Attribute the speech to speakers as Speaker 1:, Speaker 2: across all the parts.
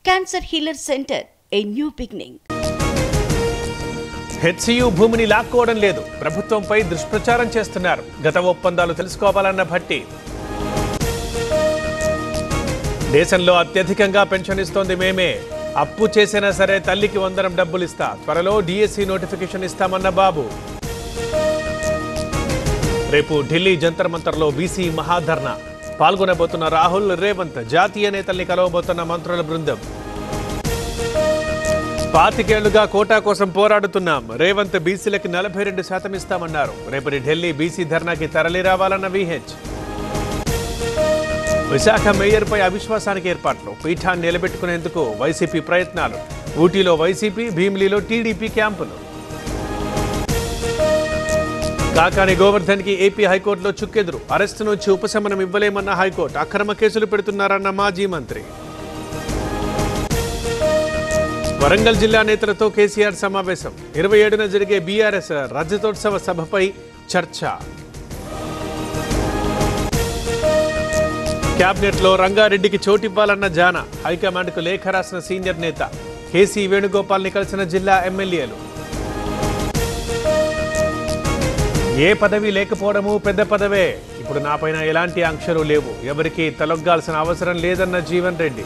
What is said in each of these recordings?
Speaker 1: Cancer Healer Center, a new beginning.
Speaker 2: HCU భూమిని లాక్కోవడం లేదు, ప్రభుత్వంపై దుష్ప్రచారం చేస్తున్నారు. గత ఒప్పందాలు తెలుసుకోవాలన్న భట్టి. దేశంలో అత్యధికంగా పెన్షన్ ఇస్తోంది మేమే, అప్పు చేసినా సరే తల్లికి 100 డబ్బులు ఇస్తా, త్వరలో డిఎస్సి నోటిఫికేషన్ ఇస్తామన్న బాబు. రేపు ఢిల్లీ జంతర్ మంతర్లో బీసీ మహాధర్నా పాల్గొనబోతున్న రాహుల్, రేవంత్, జాతీయ నేతల్ని కలవబోతున్న మంత్రుల బృందం. 25 ఏళ్లుగా కోటా కోసం పోరాడుతున్నాం, రేవంత్ బీసీలకి 42% ఇస్తామన్నారు. రేపటి ఢిల్లీ బీసీ ధర్నాకి తరలి రావాలన్న విహెచ్. విశాఖ మేయర్పై అవిశ్వాసానికి ఏర్పాట్లు, పీఠాన్ని నిలబెట్టుకునేందుకు వైసీపీ ప్రయత్నాలు. ఊటీలో వైసీపీ, భీమిలిలో టీడీపీ క్యాంపులు. కాకాని గోవర్ధన్కి ఏపీ హైకోర్టులో చుక్కెదురు, అరెస్టు నుంచి ఉపశమనం ఇవ్వలేమన్న హైకోర్టు, అక్రమ కేసులు పెడుతున్నారన్న మాజీ మంత్రి. వరంగల్ జిల్లా నేతలతో కేసీఆర్ సమావేశం, 27న జరిగే బీఆర్ఎస్ రజతోత్సవ సభపై చర్చ. క్యాబినెట్లో రంగారెడ్డికి చోటివ్వాలన్న జాన, హైకమాండ్కు లేఖ రాసిన సీనియర్ నేత. కేసీ వేణుగోపాల్ని కలిసిన జిల్లా ఎమ్మెల్యేలు. ఏ పదవి లేకపోవడము పెద్ద పదవే, ఇప్పుడు నాపైన ఎలాంటి ఆంక్షలు లేవు, ఎవరికి తలొగ్గాల్సిన అవసరం లేదన్న జీవన్ రెడ్డి.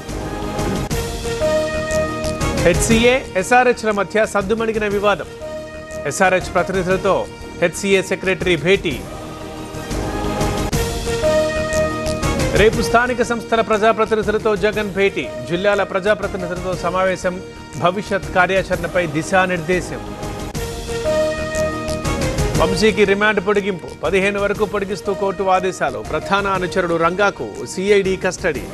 Speaker 2: హెచ్సిఏ ఎస్ఆర్హెచ్ల మధ్య సద్దుమణిగిన వివాదం, ఎస్ఆర్హెచ్ ప్రతినిధులతో హెచ్సిఏ సెక్రటరీ భేటీ. రేపు స్థానిక సంస్థల ప్రజాప్రతినిధులతో జగన్ భేటీ, జిల్లాల ప్రజాప్రతినిధులతో సమావేశం, భవిష్యత్ కార్యాచరణపై దిశానిర్దేశం. వంశీకి రిమాండ్ పొడిగింపు, 15 వరకు పొడిగిస్తూ కోర్టు ఆదేశాలు. ప్రధాన అనుచరుడు రంగాకు సిఐడి కస్టడీ.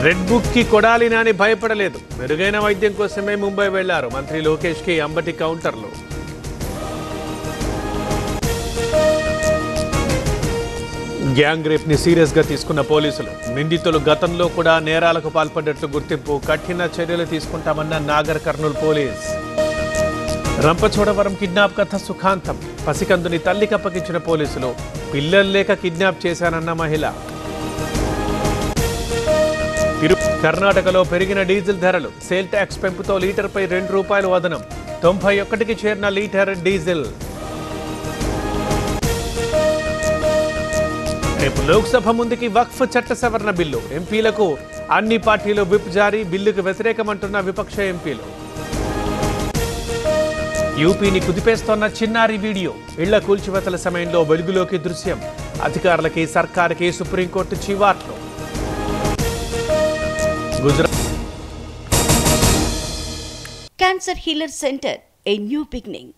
Speaker 2: రెడ్ బుక్ కి కొడాలి నాని భయపడలేదు, మెరుగైన వైద్యం కోసమే ముంబై వెళ్లారు. మంత్రి లోకేష్ కి అంబటి కౌంటర్లు. గ్యాంగ్ రేప్ ని సీరియస్ గా తీసుకున్న పోలీసులు, నిందితులు గతంలో కూడా నేరాలకు పాల్పడ్డట్లు గుర్తింపు, కఠిన చర్యలు తీసుకుంటామన్న నాగర్ కర్నూల్ పోలీస్. రంపచోడవరం కిడ్నాప్ కథ సుఖాంతం, పసికందుని తల్లికి అప్పగించిన పోలీసులు, పిల్లలు లేక కిడ్నాప్ చేశానన్న మహిళ. కర్ణాటకలో పెరిగిన డీజిల్ ధరలు, సేల్ ట్యాక్స్ పెంపుతో లీటర్పై ₹2 అదనం, 91కి చేరిన లీటర్ డీజిల్. రేపు లోక్సభ ముందుకి వక్ఫ్ చట్ట సవరణ బిల్లు, ఎంపీలకు అన్ని పార్టీలు విప్ జారీ, బిల్లుకు వ్యతిరేకమంటున్న విపక్ష ఎంపీలు. యూపీని కుదిపేస్తోన్న చిన్నారి వీడియో, ఇళ్ల కూల్చివేతల సమయంలో వెలుగులోకి దృశ్యం, అధికారులకి సర్కారుకి సుప్రీంకోర్టు చివాట్లు. Gujarat
Speaker 1: Cancer Healer Center, a new beginning.